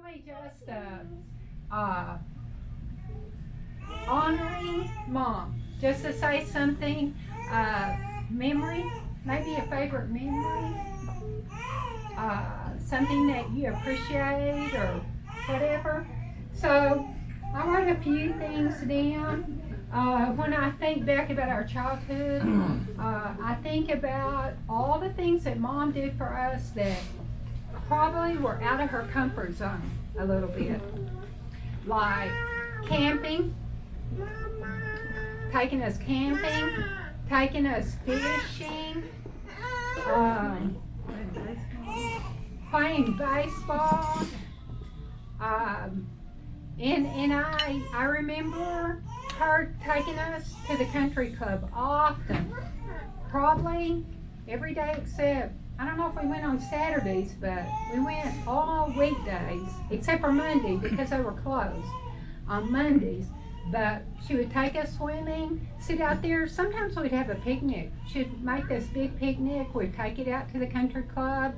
really just honoring mom. Just to say something, memory, maybe a favorite memory, something that you appreciate or whatever. So I wrote a few things down. When I think back about our childhood, I think about all the things that mom did for us that probably were out of her comfort zone a little bit. Like camping, taking us camping, taking us fishing, playing baseball. And I remember her taking us to the country club often, probably every day except, I don't know if we went on Saturdays, but we went all weekdays except for Monday because they were closed on Mondays. But she would take us swimming, sit out there. Sometimes we'd have a picnic. She'd make this big picnic. We'd take it out to the country club,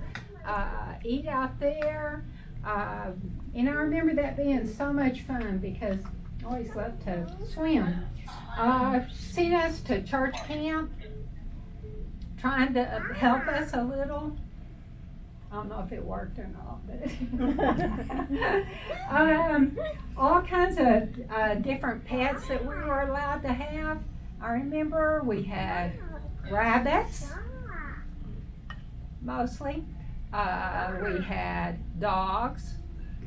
eat out there. And I remember that being so much fun because I always loved to swim. Sent us to church camp, trying to help us a little. I don't know if it worked or not, but all kinds of different pets that we were allowed to have. I remember we had rabbits, mostly. We had dogs.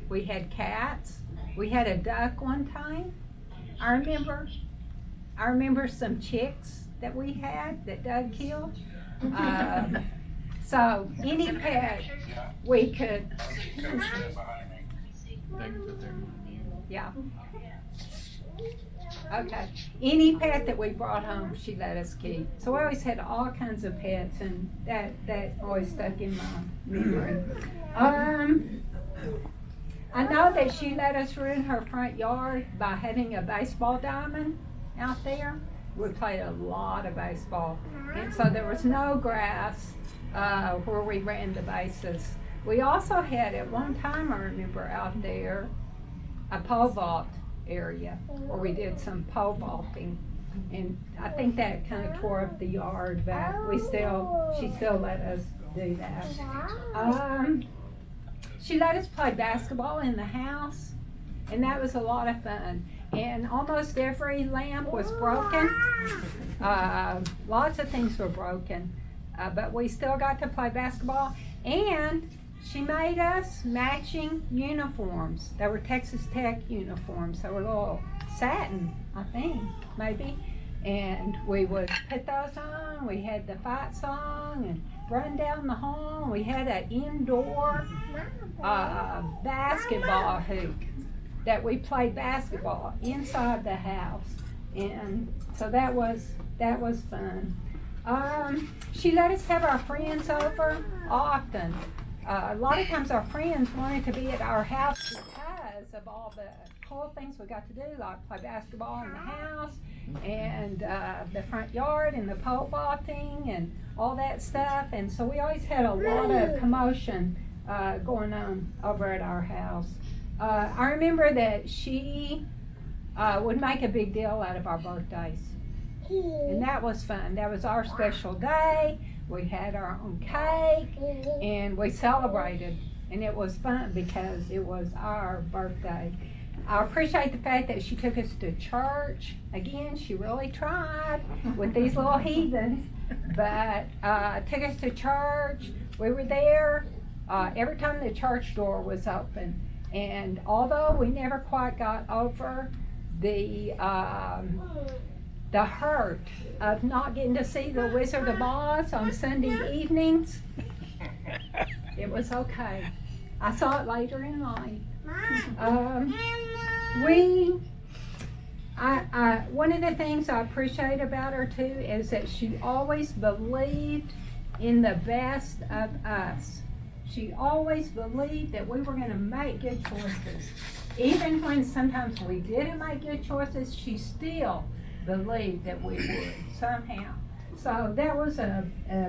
We had cats. We had a duck one time. I remember some chicks that we had that Doug killed. So any pet we could, yeah. Okay. Any pet that we brought home, she let us keep. So we always had all kinds of pets, and that always stuck in my memory. I know that she let us ruin her front yard by having a baseball diamond out there. We played a lot of baseball, and so there was no grass where we ran the bases. We also had at one time, I remember out there, a pole vault area where we did some pole vaulting, and I think that kind of tore up the yard, but she still let us do that. She let us play basketball in the house, and that was a lot of fun. And almost every lamp was broken. Lots of things were broken, but we still got to play basketball. And she made us matching uniforms. They were Texas Tech uniforms. They were little satin, I think, maybe. And we would put those on. We had the fight song and run down the hall. We had an indoor basketball hoop that we played basketball inside the house. And so that was fun. She let us have our friends over often. A lot of times our friends wanted to be at our house because of all the cool things we got to do, like play basketball in the house and the front yard and the pole vaulting and all that stuff. And so we always had a lot of commotion going on over at our house. I remember that she would make a big deal out of our birthdays. And that was fun. That was our special day. We had our own cake and we celebrated. And it was fun because it was our birthday. I appreciate the fact that she took us to church. Again, she really tried with these little heathens, but took us to church. We were there every time the church door was open. And although we never quite got over the hurt of not getting to see the Wizard of Oz on Sunday evenings, it was okay. I saw it later in life. One of the things I appreciate about her too is that she always believed in the best of us. She always believed that we were going to make good choices. Even when sometimes we didn't make good choices, she still believed that we would somehow. So that was a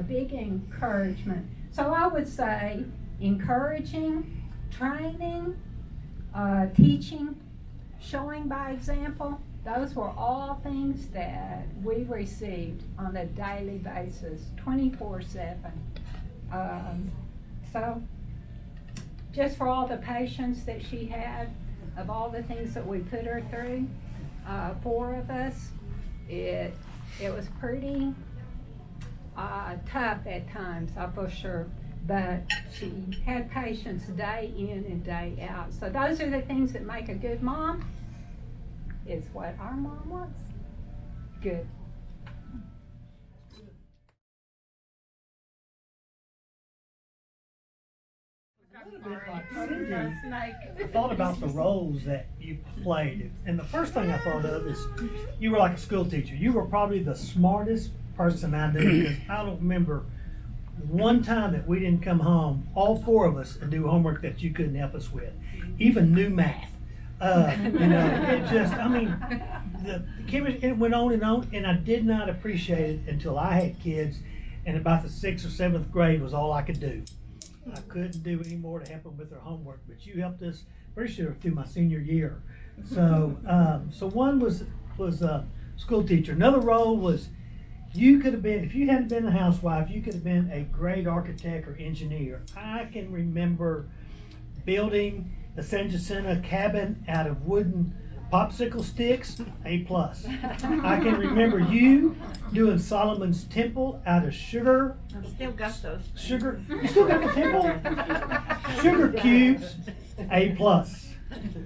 big encouragement. So I would say encouraging, training, teaching, showing by example. Those were all things that we received on a daily basis, 24/7. So, just for all the patience that she had, of all the things that we put her through, 4 of us, it was pretty tough at times, I'm for sure. But she had patience day in and day out. So those are the things that make a good mom. Is what our mom was. Good. I thought about the roles that you played, and the first thing I thought of is you were like a school teacher. You were probably the smartest person I knew, because I don't remember one time that we didn't come home, all 4 of us, and do homework that you couldn't help us with, even new math. It just, I mean, the chemistry, it went on, and I did not appreciate it until I had kids, and about the 6th or 7th grade was all I could do. I couldn't do any more to help them with their homework, but you helped us pretty sure through my senior year. So, so one was a school teacher. Another role was, you could have been, if you hadn't been a housewife, you could have been a great architect or engineer. I can remember building the San Jacinto cabin out of wooden popsicle sticks, A+. I can remember you doing Solomon's Temple out of sugar. I've still got those. Sugar, you still got the temple? Sugar cubes, A+.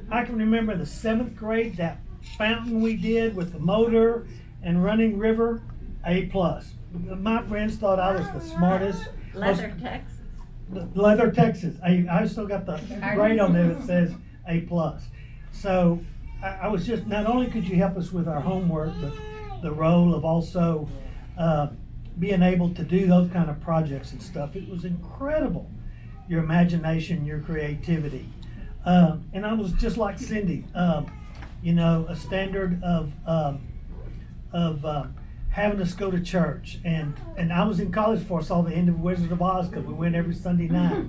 I can remember the 7th grade, that fountain we did with the motor and running river, A+. My friends thought I was the smartest. Leather, Texas. Leather, Texas. I still got the grade on there that says A+. So I was just, not only could you help us with our homework, but the role of also being able to do those kind of projects and stuff. It was incredible, your imagination, your creativity. And I was just like Cindy, a standard of having us go to church. And I was in college before I saw the end of Wizard of Oz, because we went every Sunday night.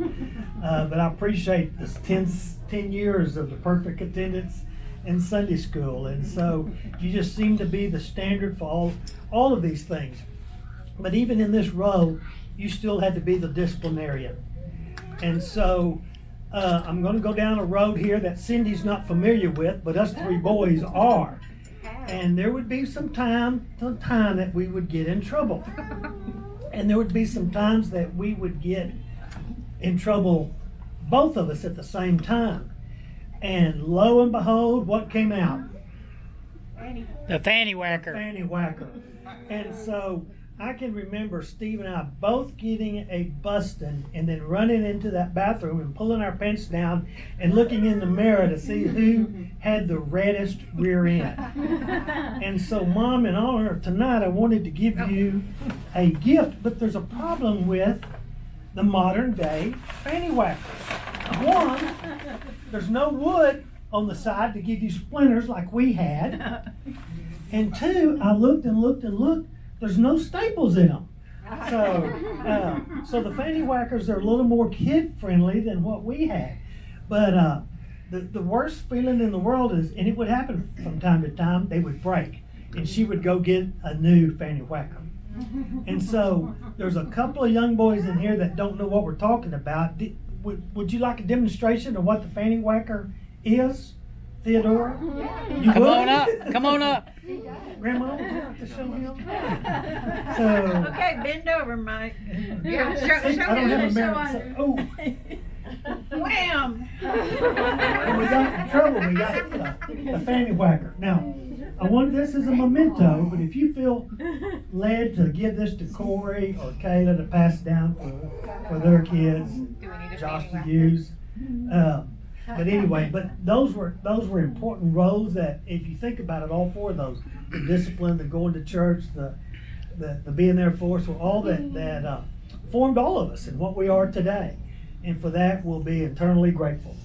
But I appreciate this 10 years of the perfect attendance in Sunday school. And so you just seem to be the standard for all of these things. But even in this role, you still had to be the disciplinarian. And so I'm going to go down a road here that Cindy's not familiar with, but us 3 boys are. And there would be some time that we would get in trouble. And there would be some times that we would get in trouble, both of us at the same time. And lo and behold, what came out? The fanny whacker. Fanny whacker. And so I can remember Steve and I both getting a busting and then running into that bathroom and pulling our pants down and looking in the mirror to see who had the reddest rear end. And so, Mom, in honor of tonight, I wanted to give you a gift, but there's a problem with the modern day fanny whackers. One, there's no wood on the side to give you splinters like we had. And 2, I looked and looked and looked. There's no staples in them. So the fanny whackers are a little more kid-friendly than what we had. But the worst feeling in the world is, and it would happen from time to time, they would break. And she would go get a new fanny whacker. And so there's a couple of young boys in here that don't know what we're talking about. Would you like a demonstration of what the fanny whacker is, Theodora? You Come would? on up. Come on up. Grandma, would you like to show him? So, Okay, bend over, Mike. Yeah, see, I don't have a mirror. So, oh, Wham! and we got in trouble. We got the fanny whacker. Now, I want this as a memento, but if you feel led to give this to Corey or Kayla to pass down for their kids, Josh to use. But anyway, but those were important roles that, if you think about it, all 4 of those, the discipline, the going to church, the being there for us, were all that formed all of us and what we are today. And for that, we'll be eternally grateful.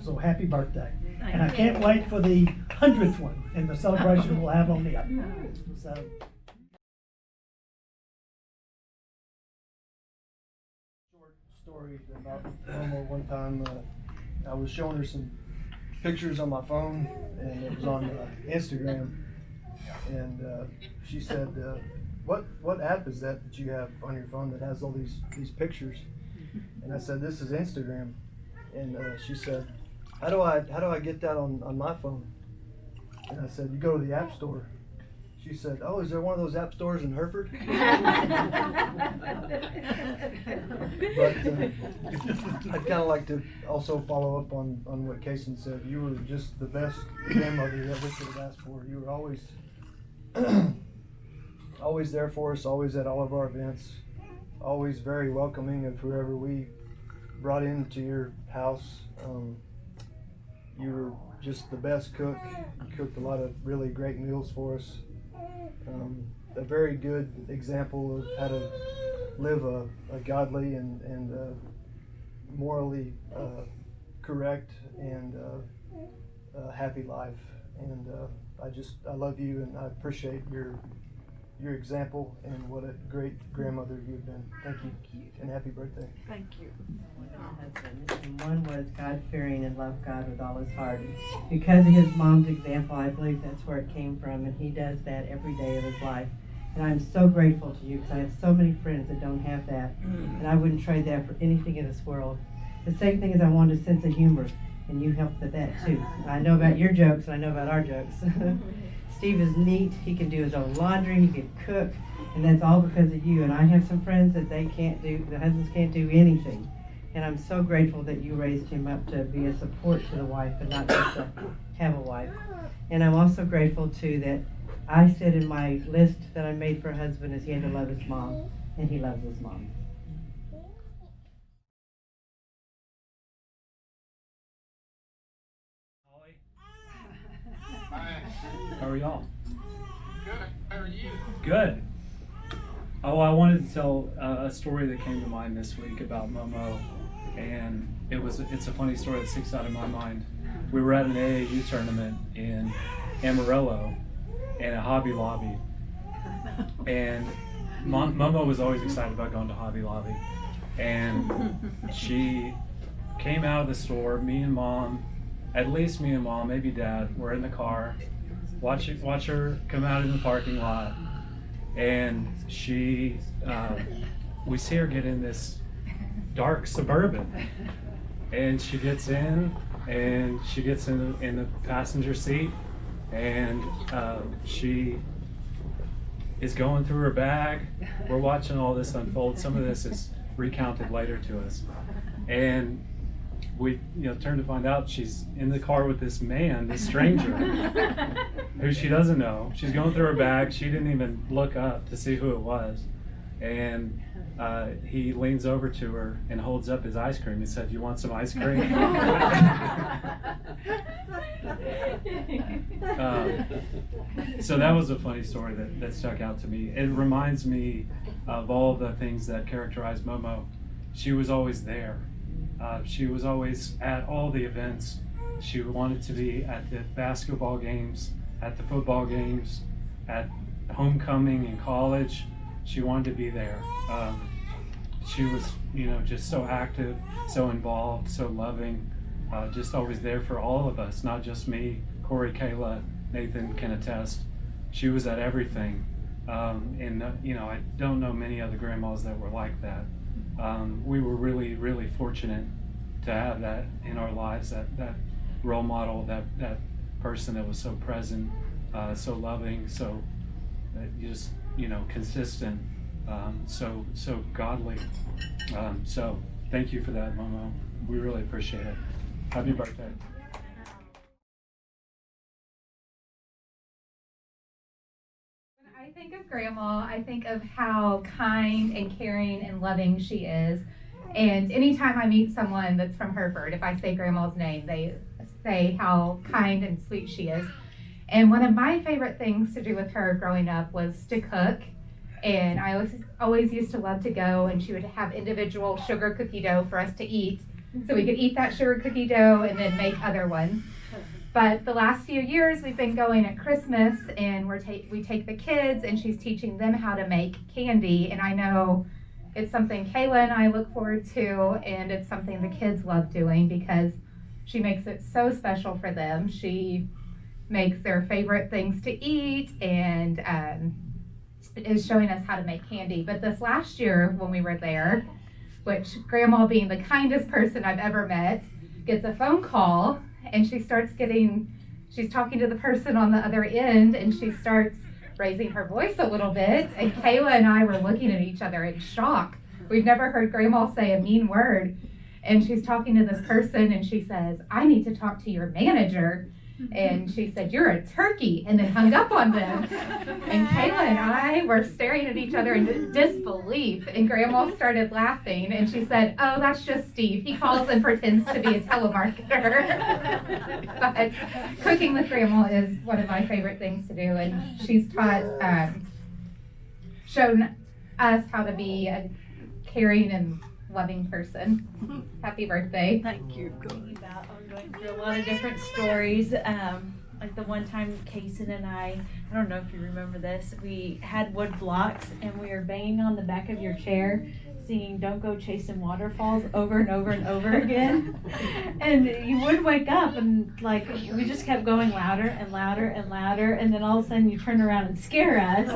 So happy birthday. And I can't wait for the 100th one and the celebration we'll have on the up. So. Short story about Mama one time. I was showing her some pictures on my phone, and it was on Instagram. And she said, "What app is that you have on your phone that has all these pictures?" And I said, "This is Instagram." And she said, "How do I get that on my phone?" And I said, "You go to the App Store." She said, "Oh, is there one of those app stores in Hereford?" But I'd kind of like to also follow up on what Kason said. You were just the best grandmother that we could have asked for. You were always always there for us, always at all of our events, always very welcoming of whoever we brought into your house. You were just the best cook. You cooked a lot of really great meals for us. A very good example of how to live a godly and morally correct and happy life. And I love you, and I appreciate your example and what a great grandmother you've been. Thank you, and happy birthday. Thank you. And one was God-fearing and loved God with all his heart. And because of his mom's example, I believe that's where it came from, and he does that every day of his life. And I'm so grateful to you because I have so many friends that don't have that, and I wouldn't trade that for anything in this world. The same thing as I wanted a sense of humor, and you helped with that too. I know about your jokes, and I know about our jokes. Steve is neat. He can do his own laundry. He can cook, and that's all because of you. And I have some friends that they can't do. The husbands can't do anything, and I'm so grateful that you raised him up to be a support to the wife and not just to have a wife. And I'm also grateful too that I said in my list that I made for a husband is he had to love his mom, and he loves his mom. How are y'all? Good. How are you? Good. Oh, I wanted to tell a story that came to mind this week about Momo, and it's a funny story that sticks out in my mind. We were at an AAU tournament in Amarillo and at Hobby Lobby, and Momo was always excited about going to Hobby Lobby, and she came out of the store. Me and Mom, at least me and Mom, maybe Dad, were in the car. Watch her come out in the parking lot, and we see her get in this dark Suburban, and she gets in, and she gets in the passenger seat, and she is going through her bag. We're watching all this unfold. Some of this is recounted later to us, and we turn to find out she's in the car with this man, this stranger, who she doesn't know. She's going through her bag. She didn't even look up to see who it was. And he leans over to her and holds up his ice cream. He said, "You want some ice cream?" So that was a funny story that stuck out to me. It reminds me of all the things that characterized Momo. She was always there. She was always at all the events. She wanted to be at the basketball games, at the football games, at homecoming in college. She wanted to be there. She was, just so active, so involved, so loving, just always there for all of us, not just me, Corey, Kayla, Nathan can attest. She was at everything. And I don't know many other grandmas that were like that. We were really, really fortunate to have that in our lives, that role model, that person that was so present, so loving, so just, consistent, so godly. So thank you for that, Momo. We really appreciate it. Happy birthday. When I think of Grandma, I think of how kind and caring and loving she is. And anytime I meet someone that's from Hereford, if I say Grandma's name, they say how kind and sweet she is. And one of my favorite things to do with her growing up was to cook. And I always used to love to go, and she would have individual sugar cookie dough for us to eat. So we could eat that sugar cookie dough and then make other ones. But the last few years we've been going at Christmas, and we take the kids, and she's teaching them how to make candy. And I know it's something Kayla and I look forward to, and it's something the kids love doing because she makes it so special for them. She makes their favorite things to eat and is showing us how to make candy. But this last year when we were there, which Grandma, being the kindest person I've ever met, gets a phone call, and she's talking to the person on the other end, and she starts raising her voice a little bit, and Kayla and I were looking at each other in shock. We've never heard Grandma say a mean word. And she's talking to this person, and she says, "I need to talk to your manager." And she said, "You're a turkey," and then hung up on them. And Kayla and I were staring at each other in disbelief. And Grandma started laughing, and she said, "Oh, that's just Steve. He calls and pretends to be a telemarketer." But cooking with Grandma is one of my favorite things to do, and she's shown us how to be a caring and loving person. Happy birthday. Thank you. I'm going through a lot of different stories. Like the one time Kason and I don't know if you remember this, we had wood blocks and we were banging on the back of your chair singing "Don't Go Chasing Waterfalls" over and over and over again. And you would wake up and like we just kept going louder and louder and louder, and then all of a sudden you turn around and scare us.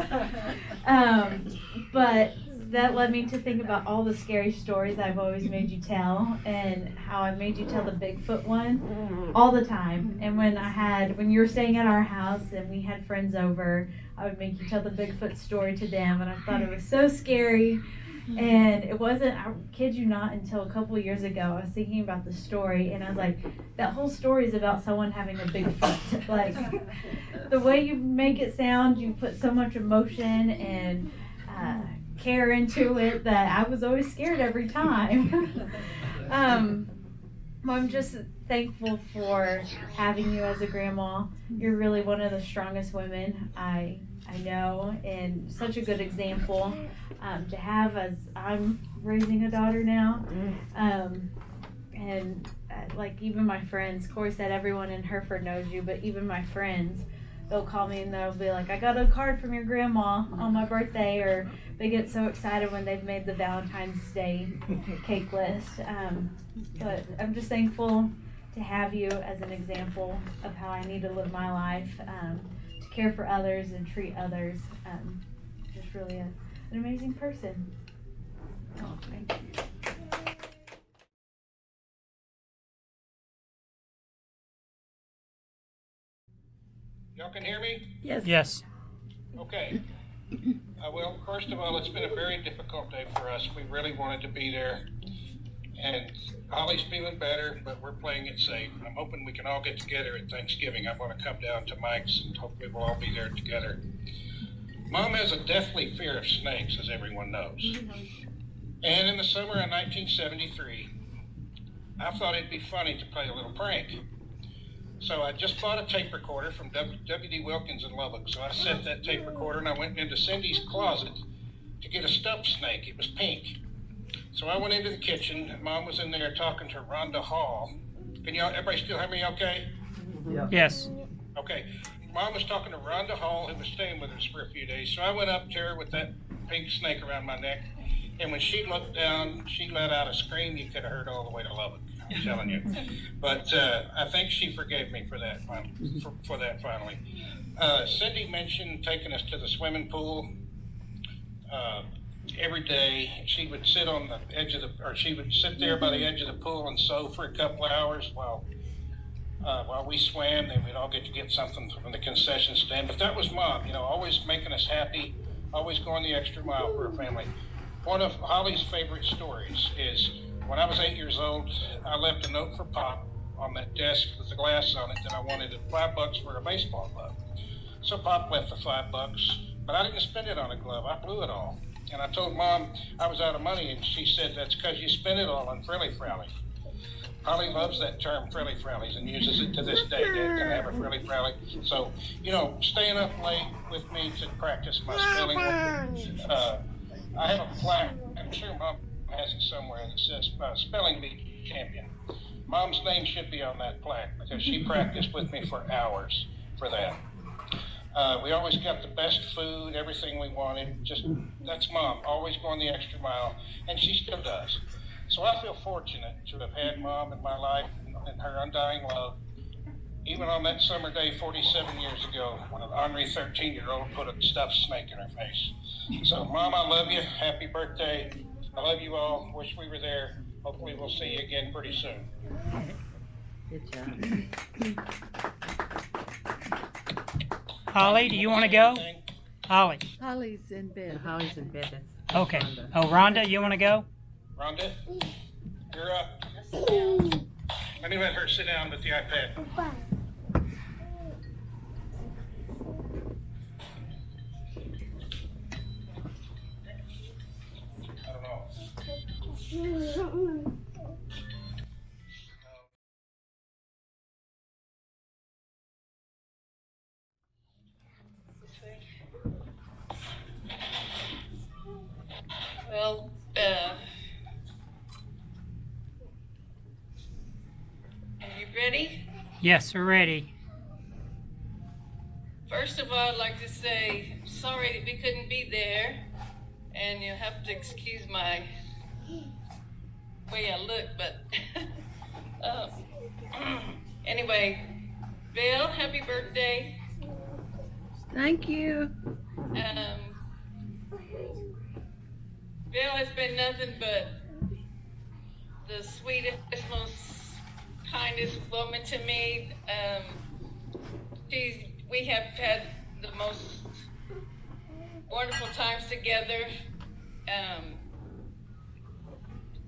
But that led me to think about all the scary stories I've always made you tell, and how I've made you tell the Bigfoot one all the time. And when you were staying at our house and we had friends over, I would make you tell the Bigfoot story to them, and I thought it was so scary. And it wasn't, I kid you not, until a couple of years ago, I was thinking about the story, and I was like, that whole story is about someone having a Bigfoot. Like, the way you make it sound, you put so much emotion and care into it that I was always scared every time. I'm just thankful for having you as a grandma. You're really one of the strongest women I know, and such a good example to have as I'm raising a daughter now. And like even my friends, Corey said everyone in Hereford knows you, but even my friends, they'll call me and they'll be like, "I got a card from your grandma on my birthday," or they get so excited when they've made the Valentine's Day cake list. But I'm just thankful to have you as an example of how I need to live my life, to care for others and treat others. Just really an amazing person. Oh, thank you. Y'all can hear me? Yes. Okay. Well, first of all, it's been a very difficult day for us. We really wanted to be there. And Holly's feeling better, but we're playing it safe. I'm hoping we can all get together at Thanksgiving. I'm going to come down to Mike's and hopefully we'll all be there together. Mom has a deathly fear of snakes, as everyone knows. And in the summer of 1973, I thought it'd be funny to play a little prank. So I just bought a tape recorder from W.D. Wilkins in Lubbock. So I set that tape recorder and I went into Cindy's closet to get a stuffed snake. It was pink. So I went into the kitchen and Mom was in there talking to Rhonda Hall. Can everybody still hear me okay? Yeah. Yes. Okay. Mom was talking to Rhonda Hall, who was staying with us for a few days. So I went up to her with that pink snake around my neck. And when she looked down, she let out a scream you could have heard all the way to Lubbock. I'm telling you. But I think she forgave me for that finally. Cindy mentioned taking us to the swimming pool. Every day she would sit on the edge of she would sit there by the edge of the pool and sew for a couple of hours while we swam. Then we'd all get to get something from the concession stand. But that was Mom, always making us happy, always going the extra mile for her family. One of Holly's favorite stories is when I was 8 years old, I left a note for Pop on that desk with the glass on it that I wanted $5 for a baseball glove. So Pop left the $5, but I didn't spend it on a glove. I blew it all. And I told Mom I was out of money, and she said, "That's because you spent it all on frilly-frally." Holly loves that term, frilly-frallies, and uses it to this day. Dad can have a frilly-frally. So, staying up late with me to practice my spelling. I have a plaque, I'm sure Mom has it somewhere, that says Spelling Bee Champion. Mom's name should be on that plaque because she practiced with me for hours for that. We always got the best food, everything we wanted. That's Mom, always going the extra mile, and she still does. So I feel fortunate to have had Mom in my life, and and her undying love, even on that summer day 47 years ago when an ornery 13-year-old put a stuffed snake in her face. So, Mom, I love you. Happy birthday. I love you all. Wish we were there. Hopefully we'll see you again pretty soon. Good job. Holly, do you want to go? Holly. Holly's in bed. Holly's in bed. That's Okay. Rhonda. Oh, Rhonda, you want to go? Rhonda, you're up. Let me let her sit down with the iPad. I don't know. Well, are you ready? Yes, we're ready. First of all, I'd like to say sorry that we couldn't be there, and you'll have to excuse my way I look, but anyway, Bill, happy birthday. Thank you. Bill has been nothing but the sweetest, most kindest woman to me. We have had the most wonderful times together.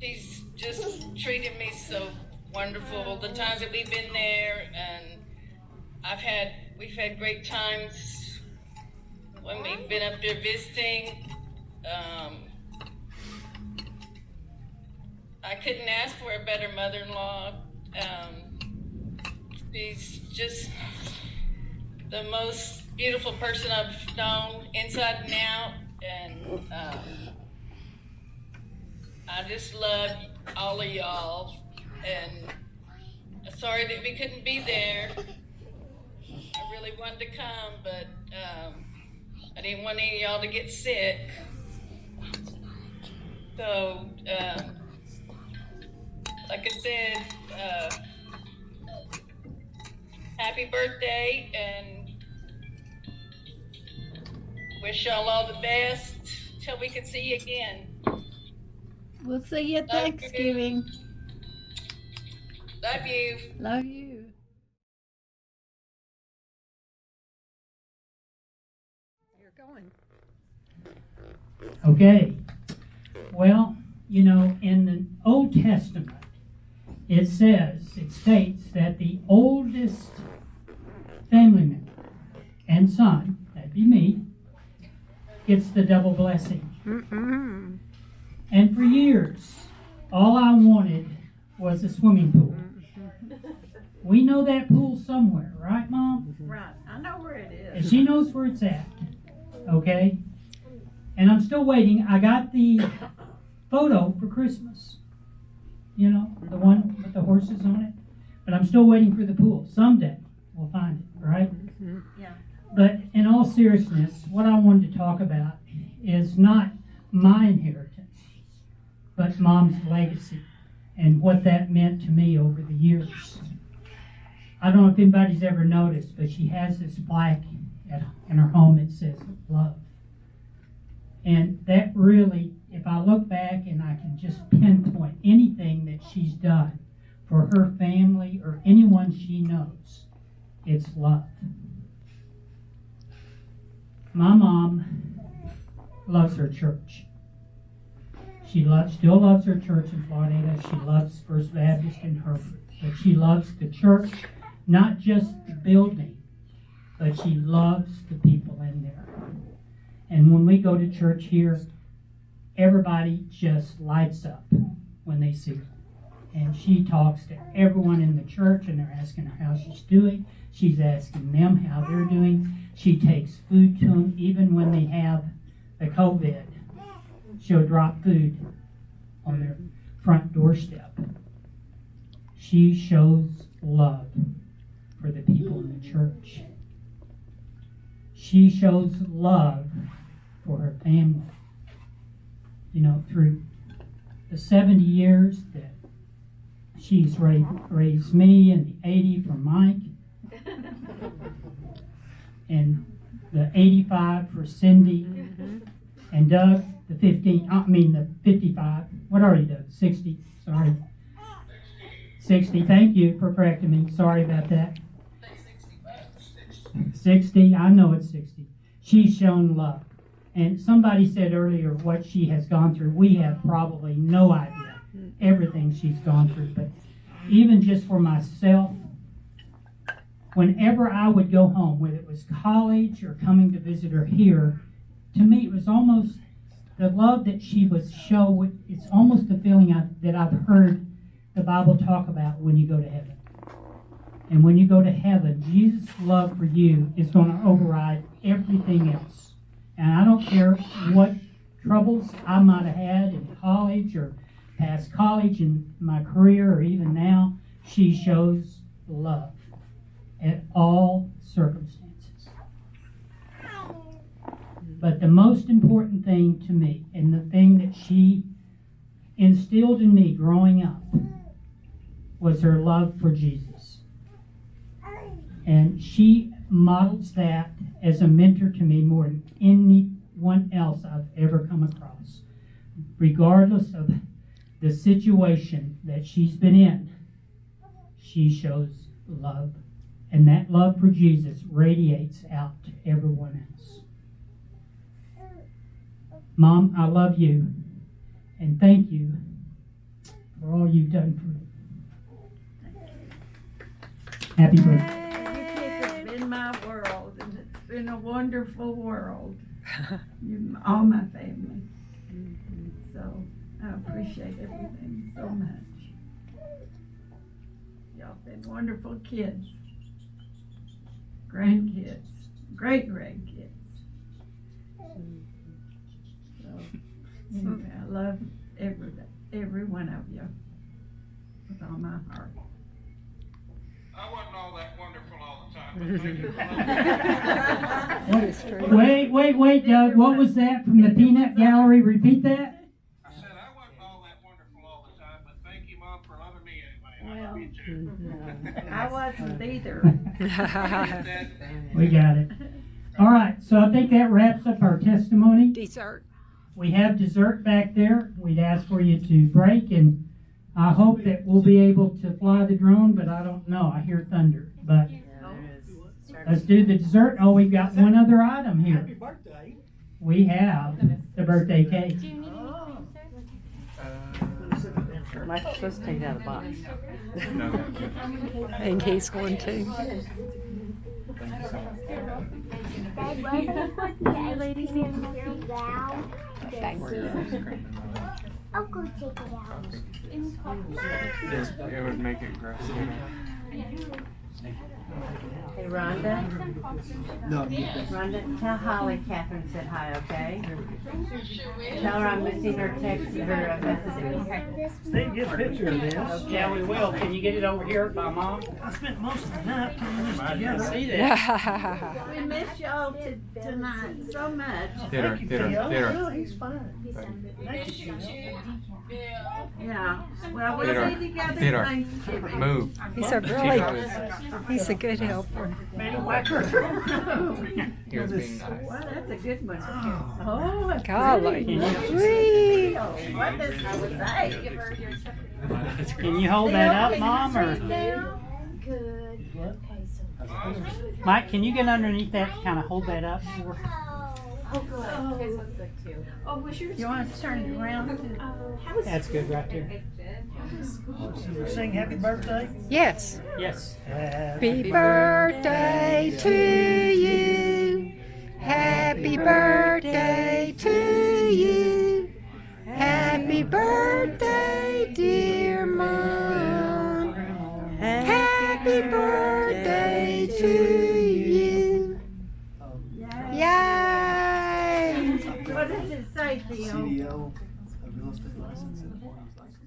She's just treated me so wonderful the times that we've been there, and we've had great times when we've been up there visiting. I couldn't ask for a better mother-in-law. She's just the most beautiful person I've known inside and out, and I just love all of y'all, and sorry that we couldn't be there. I really wanted to come, but I didn't want any of y'all to get sick. So, like I said, happy birthday, and wish y'all all the best till we can see you again. We'll see you at Love you. Thanksgiving. Love you. Love you. You're going. Okay. Well, you know, in the Old Testament, it states that the oldest family member and son, that'd be me, gets the double blessing. Mm-mm. And for years, all I wanted was a swimming pool. We know that pool somewhere, right, Mom? Right. I know where it And is. she knows where it's at, okay? And I'm still waiting. I got the photo for Christmas. You know, the one with the horses on it. But I'm still waiting for the pool. Someday we'll find it, right? Yeah. But in all seriousness, what I wanted to talk about is not my inheritance, but Mom's legacy and what that meant to me over the years. I don't know if anybody's ever noticed, but she has this plaque in her home that says love. And that really, if I look back and I can just pinpoint anything that she's done for her family or anyone she knows, it's love. My mom loves her church. She still loves her church in Florida. She loves First Baptist in Hereford. But she loves the church, not just the building, but she loves the people in there. And when we go to church here, everybody just lights up when they see her. And she talks to everyone in the church, and they're asking her how she's doing. She's asking them how they're doing. She takes food to them, even when they have the COVID. She'll drop food on their front doorstep. She shows love for the people in the church. She shows love for her family. You know, through the 70 years that she's raised me and the 80 for Mike, and the 85 for Cindy, and Doug, the 55. What are you, Doug? 60, sorry. 60, thank you for correcting me. Sorry about that. 60, I know it's 60. She's shown love. And somebody said earlier what she has gone through. We have probably no idea everything she's gone through. But even just for myself, whenever I would go home, whether it was college or coming to visit her here, to me it was almost the love that she would show. It's almost the feeling that I've heard the Bible talk about when you go to heaven. And when you go to heaven, Jesus' love for you is going to override everything else. And I don't care what troubles I might have had in college or past college in my career or even now, she shows love at all circumstances. But the most important thing to me, and the thing that she instilled in me growing up, was her love for Jesus. And she models that as a mentor to me more than anyone else I've ever come across. Regardless of the situation that she's been in, she shows love. And that love for Jesus radiates out to everyone else. Mom, I love you. And thank you for all you've done for me. Happy birthday. It's been my world, and it's been a wonderful world. You're all my family. So I appreciate everything so much. Y'all been wonderful kids, grandkids, great grandkids. So anyway, I love every one of you with all my heart. I wasn't all that wonderful all the time, but thank you. Wait, Doug. What was that from the Peanut Gallery? Repeat that. I said I wasn't all that wonderful all the time, but thank you, Mom, for loving me anyway. I love you too. I wasn't either. We got it. All right, so I think that wraps up our testimony. Dessert. We have dessert back there. We'd ask for you to break, and I hope that we'll be able to fly the drone, but I don't know. I hear thunder. But let's do the dessert. Oh, we've got one other item here. Happy birthday. We have the birthday cake. Am I supposed to take it out of the box? And he's going to. I'll go take it out. It would make it gross. Hey, Rhonda. Rhonda, tell Holly Catherine said hi, okay? Tell her I'm missing her text, her messaging. Steve, get a picture of this. Yeah, we will. Can you get it over here by Mom? I spent most of the night putting this together. See that? We miss y'all tonight so much. Theo. He's fine. Thank you, Theo. Yeah. Well, we'll Theodore. be together Theodore. Thanksgiving. Move. He's a good helper. Made a whacker. He was being nice. Well, that's a good one. Oh, a Golly. pretty one. What does it say? Can you hold that up, Mom? Or Good. Okay, so. Mike, can you get underneath that to kind of hold that up? Oh, good. Oh, was yours? You want to turn it around? That's good right there. Sing happy birthday. Yes. Yes. Happy birthday to you. Happy birthday to you. Happy birthday, dear Mom. Happy birthday to you. Yay! What does it say, Theo? CDL, a real estate license and a mortgage license.